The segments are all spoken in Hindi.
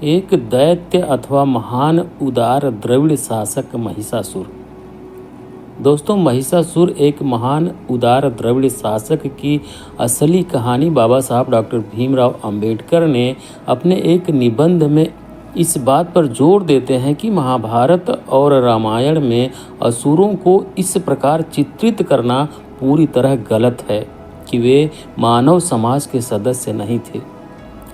एक दैत्य अथवा महान उदार द्रविड़ शासक महिषासुर। दोस्तों, महिषासुर एक महान उदार द्रविड़ शासक की असली कहानी बाबा साहब डॉक्टर भीमराव अंबेडकर ने अपने एक निबंध में इस बात पर जोर देते हैं कि महाभारत और रामायण में असुरों को इस प्रकार चित्रित करना पूरी तरह गलत है कि वे मानव समाज के सदस्य नहीं थे।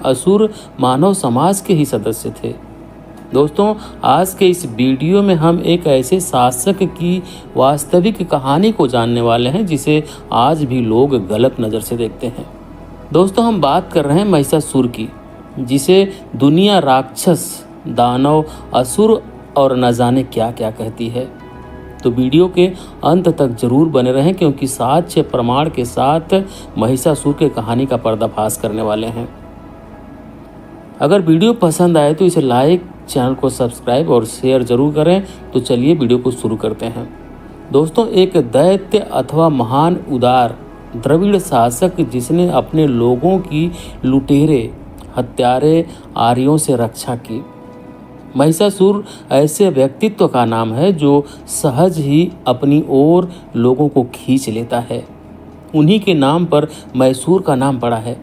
असुर मानव समाज के ही सदस्य थे। दोस्तों, आज के इस वीडियो में हम एक ऐसे शासक की वास्तविक कहानी को जानने वाले हैं जिसे आज भी लोग गलत नज़र से देखते हैं। दोस्तों, हम बात कर रहे हैं महिषासुर की, जिसे दुनिया राक्षस, दानव, असुर और न जाने क्या क्या कहती है। तो वीडियो के अंत तक जरूर बने रहें, क्योंकि साक्ष्य प्रमाण के साथ महिषासुर के कहानी का पर्दाफाश करने वाले हैं। अगर वीडियो पसंद आए तो इसे लाइक, चैनल को सब्सक्राइब और शेयर जरूर करें। तो चलिए वीडियो को शुरू करते हैं। दोस्तों, एक दैत्य अथवा महान उदार द्रविड़ शासक जिसने अपने लोगों की लुटेरे, हत्यारे, आर्यों से रक्षा की। महिषासुर ऐसे व्यक्तित्व का नाम है जो सहज ही अपनी ओर लोगों को खींच लेता है। उन्हीं के नाम पर मैसूर का नाम पड़ा है।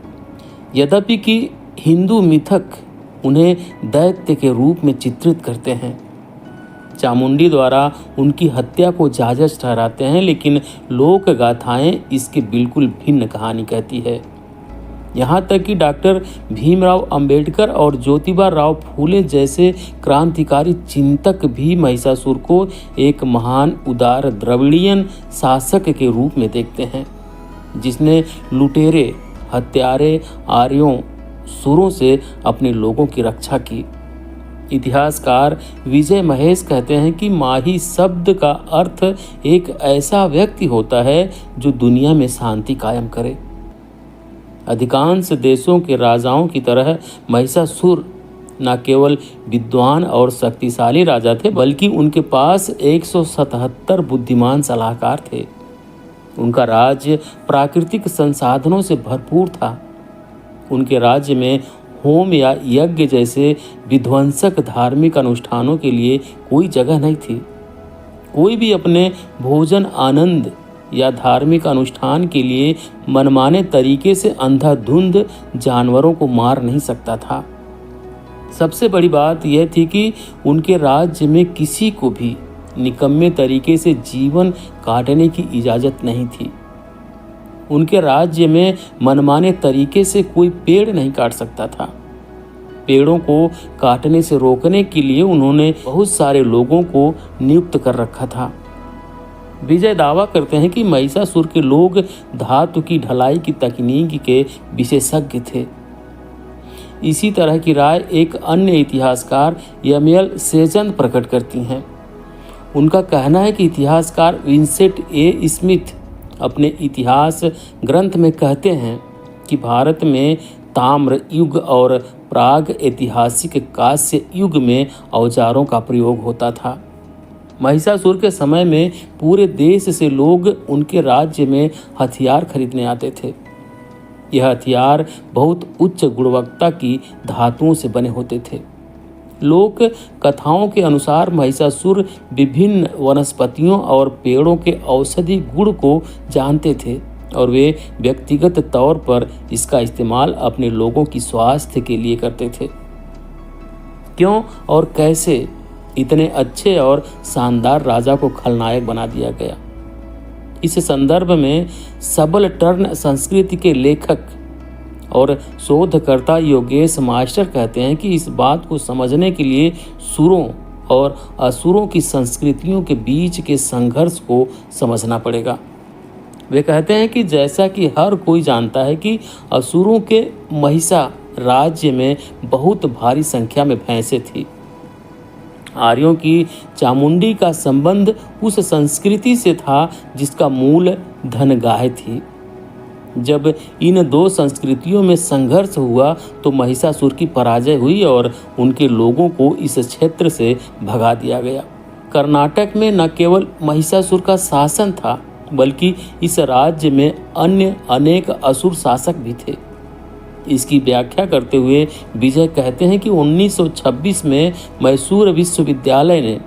यद्यपि कि हिंदू मिथक उन्हें दैत्य के रूप में चित्रित करते हैं, चामुंडी द्वारा उनकी हत्या को जायज ठहराते हैं, लेकिन लोक गाथाएं इसके बिल्कुल भिन्न कहानी कहती है। यहाँ तक कि डॉक्टर भीमराव अंबेडकर और ज्योतिबा राव फूले जैसे क्रांतिकारी चिंतक भी महिषासुर को एक महान उदार द्रविड़ियन शासक के रूप में देखते हैं, जिसने लुटेरे, हत्यारे, आर्यों, सुरों से अपने लोगों की रक्षा की। इतिहासकार विजय महेश कहते हैं कि माही शब्द का अर्थ एक ऐसा व्यक्ति होता है जो दुनिया में शांति कायम करे। अधिकांश देशों के राजाओं की तरह महिषासुर न केवल विद्वान और शक्तिशाली राजा थे, बल्कि उनके पास 177 बुद्धिमान सलाहकार थे। उनका राज्य प्राकृतिक संसाधनों से भरपूर था। उनके राज्य में होम या यज्ञ जैसे विध्वंसक धार्मिक अनुष्ठानों के लिए कोई जगह नहीं थी। कोई भी अपने भोजन आनंद या धार्मिक अनुष्ठान के लिए मनमाने तरीके से अंधाधुंध जानवरों को मार नहीं सकता था। सबसे बड़ी बात यह थी कि उनके राज्य में किसी को भी निकम्मे तरीके से जीवन काटने की इजाज़त नहीं थी। उनके राज्य में मनमाने तरीके से कोई पेड़ नहीं काट सकता था। पेड़ों को काटने से रोकने के लिए उन्होंने बहुत सारे लोगों को नियुक्त कर रखा था। विजय दावा करते हैं कि महिषासुर के लोग धातु की ढलाई की तकनीक के विशेषज्ञ थे। इसी तरह की राय एक अन्य इतिहासकार यमियल सेजन प्रकट करती हैं। उनका कहना है कि इतिहासकार विंसेंट ए स्मिथ अपने इतिहास ग्रंथ में कहते हैं कि भारत में ताम्र युग और प्राग ऐतिहासिक कांस्य युग में औजारों का प्रयोग होता था। महिषासुर के समय में पूरे देश से लोग उनके राज्य में हथियार खरीदने आते थे। यह हथियार बहुत उच्च गुणवत्ता की धातुओं से बने होते थे। लोक कथाओं के अनुसार महिषासुर विभिन्न वनस्पतियों और पेड़ों के औषधि गुण को जानते थे और वे व्यक्तिगत तौर पर इसका इस्तेमाल अपने लोगों की स्वास्थ्य के लिए करते थे। क्यों और कैसे इतने अच्छे और शानदार राजा को खलनायक बना दिया गया? इस संदर्भ में सबल टर्न संस्कृति के लेखक और शोधकर्ता योगेश मास्टर कहते हैं कि इस बात को समझने के लिए सुरों और असुरों की संस्कृतियों के बीच के संघर्ष को समझना पड़ेगा। वे कहते हैं कि जैसा कि हर कोई जानता है कि असुरों के महिषा राज्य में बहुत भारी संख्या में भैंसें थी। आर्यों की चामुंडी का संबंध उस संस्कृति से था जिसका मूल धनगाह थी। जब इन दो संस्कृतियों में संघर्ष हुआ तो महिषासुर की पराजय हुई और उनके लोगों को इस क्षेत्र से भगा दिया गया। कर्नाटक में न केवल महिषासुर का शासन था, बल्कि इस राज्य में अन्य अनेक असुर शासक भी थे। इसकी व्याख्या करते हुए विजय कहते हैं कि 1926 में मैसूर विश्वविद्यालय ने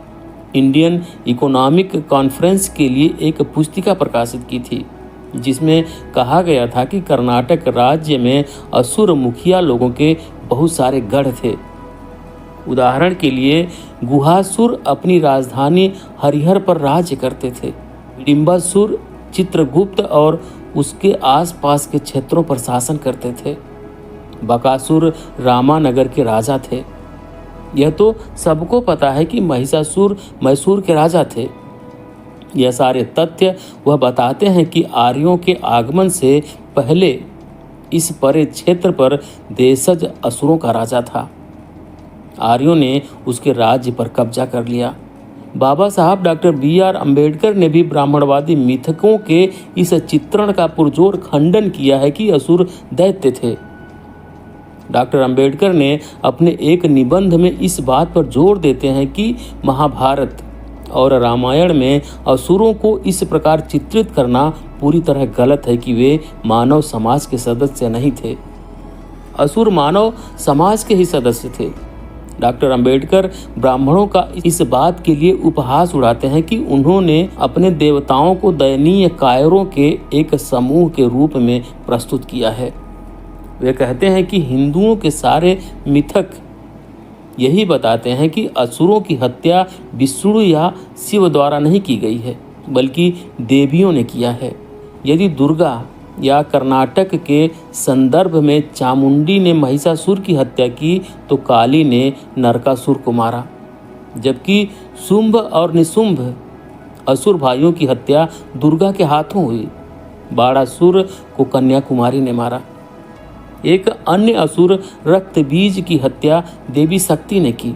इंडियन इकोनॉमिक कॉन्फ्रेंस के लिए एक पुस्तिका प्रकाशित की थी, जिसमें कहा गया था कि कर्नाटक राज्य में असुर मुखिया लोगों के बहुत सारे गढ़ थे। उदाहरण के लिए गुहासुर अपनी राजधानी हरिहर पर राज्य करते थे। डिम्बासुर चित्रगुप्त और उसके आसपास के क्षेत्रों पर शासन करते थे। बकासुर रामानगर के राजा थे। यह तो सबको पता है कि महिषासुर मैसूर के राजा थे। यह सारे तथ्य वह बताते हैं कि आर्यों के आगमन से पहले इस परे क्षेत्र पर देशज असुरों का राजा था। आर्यों ने उसके राज्य पर कब्जा कर लिया। बाबा साहब डॉक्टर बी.आर. अम्बेडकर ने भी ब्राह्मणवादी मिथकों के इस चित्रण का पुरजोर खंडन किया है कि असुर दैत्य थे। डॉक्टर अम्बेडकर ने अपने एक निबंध में इस बात पर जोर देते हैं कि महाभारत और रामायण में असुरों को इस प्रकार चित्रित करना पूरी तरह गलत है कि वे मानव समाज के सदस्य नहीं थे। असुर मानव समाज के ही सदस्य थे। डॉक्टर अंबेडकर ब्राह्मणों का इस बात के लिए उपहास उड़ाते हैं कि उन्होंने अपने देवताओं को दयनीय कायरों के एक समूह के रूप में प्रस्तुत किया है। वे कहते हैं कि हिंदुओं के सारे मिथक यही बताते हैं कि असुरों की हत्या विष्णु या शिव द्वारा नहीं की गई है, बल्कि देवियों ने किया है। यदि दुर्गा या कर्नाटक के संदर्भ में चामुंडी ने महिषासुर की हत्या की तो काली ने नरकासुर को मारा, जबकि शुंभ और निशुंभ असुर भाइयों की हत्या दुर्गा के हाथों हुई। बाणासुर को कन्याकुमारी ने मारा। एक अन्य असुर रक्तबीज की हत्या देवी शक्ति ने की।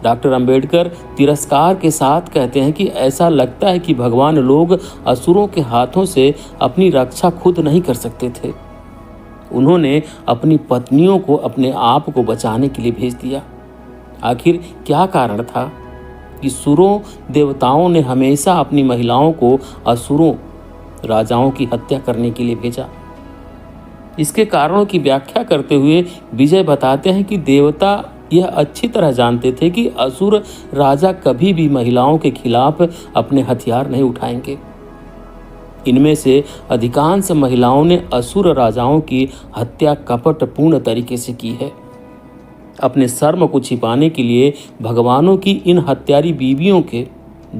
डॉक्टर अंबेडकर तिरस्कार के साथ कहते हैं कि ऐसा लगता है कि भगवान लोग असुरों के हाथों से अपनी रक्षा खुद नहीं कर सकते थे। उन्होंने अपनी पत्नियों को अपने आप को बचाने के लिए भेज दिया। आखिर क्या कारण था कि सुरों देवताओं ने हमेशा अपनी महिलाओं को असुरों राजाओं की हत्या करने के लिए भेजा? इसके कारणों की व्याख्या करते हुए विजय बताते हैं कि देवता यह अच्छी तरह जानते थे कि असुर राजा कभी भी महिलाओं के खिलाफ अपने हथियार नहीं उठाएंगे। इनमें से अधिकांश महिलाओं ने असुर राजाओं की हत्या कपटपूर्ण तरीके से की है। अपने शर्म को छिपाने के लिए भगवानों की इन हत्यारी बीवियों के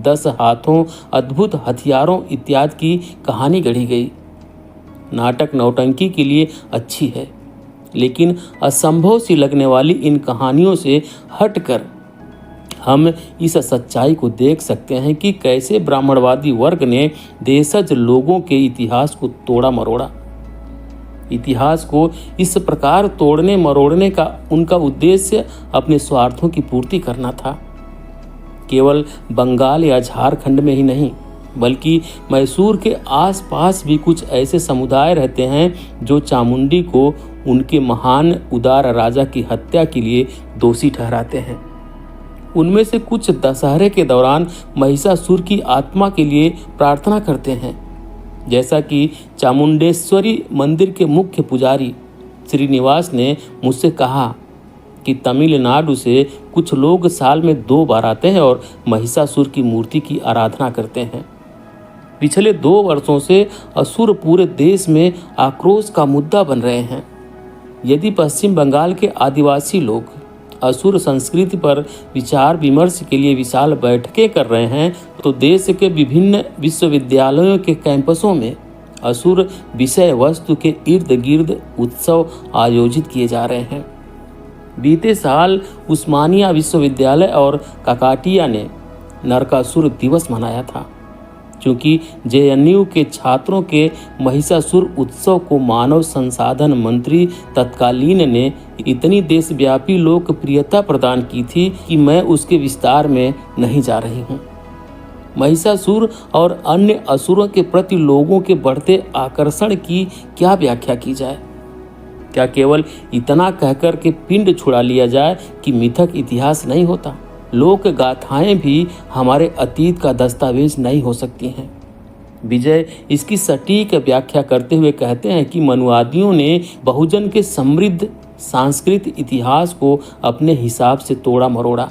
10 हाथों, अद्भुत हथियारों इत्यादि की कहानी गढ़ी गई। नाटक नौटंकी के लिए अच्छी है, लेकिन असंभव सी लगने वाली इन कहानियों से हटकर हम इस सच्चाई को देख सकते हैं कि कैसे ब्राह्मणवादी वर्ग ने देशज लोगों के इतिहास को तोड़ा मरोड़ा। इतिहास को इस प्रकार तोड़ने मरोड़ने का उनका उद्देश्य अपने स्वार्थों की पूर्ति करना था। केवल बंगाल या झारखंड में ही नहीं, बल्कि मैसूर के आसपास भी कुछ ऐसे समुदाय रहते हैं जो चामुंडी को उनके महान उदार राजा की हत्या के लिए दोषी ठहराते हैं। उनमें से कुछ दशहरे के दौरान महिषासुर की आत्मा के लिए प्रार्थना करते हैं, जैसा कि चामुंडेश्वरी मंदिर के मुख्य पुजारी श्रीनिवास ने मुझसे कहा कि तमिलनाडु से कुछ लोग साल में 2 बार आते हैं और महिषासुर की मूर्ति की आराधना करते हैं। पिछले 2 वर्षों से असुर पूरे देश में आक्रोश का मुद्दा बन रहे हैं। यदि पश्चिम बंगाल के आदिवासी लोग असुर संस्कृति पर विचार विमर्श के लिए विशाल बैठकें कर रहे हैं, तो देश के विभिन्न विश्वविद्यालयों के कैंपसों में असुर विषय वस्तु के इर्द गिर्द उत्सव आयोजित किए जा रहे हैं। बीते साल उस्मानिया विश्वविद्यालय और काकाटिया ने नरकासुर दिवस मनाया था, क्योंकि जेएनयू के छात्रों के महिषासुर उत्सव को मानव संसाधन मंत्री तत्कालीन ने इतनी देशव्यापी लोकप्रियता प्रदान की थी कि मैं उसके विस्तार में नहीं जा रही हूँ। महिषासुर और अन्य असुरों के प्रति लोगों के बढ़ते आकर्षण की क्या व्याख्या की जाए? क्या केवल इतना कहकर के पिंड छुड़ा लिया जाए कि मिथक इतिहास नहीं होता? लोक गाथाएं भी हमारे अतीत का दस्तावेज नहीं हो सकती हैं। विजय इसकी सटीक व्याख्या करते हुए कहते हैं कि मनुवादियों ने बहुजन के समृद्ध सांस्कृतिक इतिहास को अपने हिसाब से तोड़ा मरोड़ा।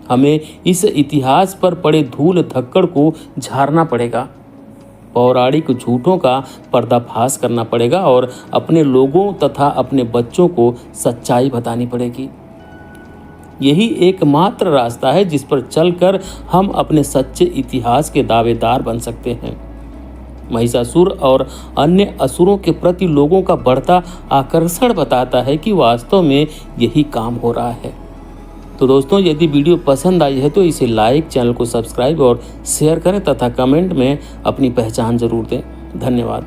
हमें इस इतिहास पर पड़े धूल धक्कड़ को झाड़ना पड़ेगा, पौराणिक झूठों का पर्दाफाश करना पड़ेगा और अपने लोगों तथा अपने बच्चों को सच्चाई बतानी पड़ेगी। यही एकमात्र रास्ता है जिस पर चलकर हम अपने सच्चे इतिहास के दावेदार बन सकते हैं। महिषासुर और अन्य असुरों के प्रति लोगों का बढ़ता आकर्षण बताता है कि वास्तव में यही काम हो रहा है। तो दोस्तों, यदि वीडियो पसंद आई है तो इसे लाइक, चैनल को सब्सक्राइब और शेयर करें तथा कमेंट में अपनी पहचान जरूर दें। धन्यवाद।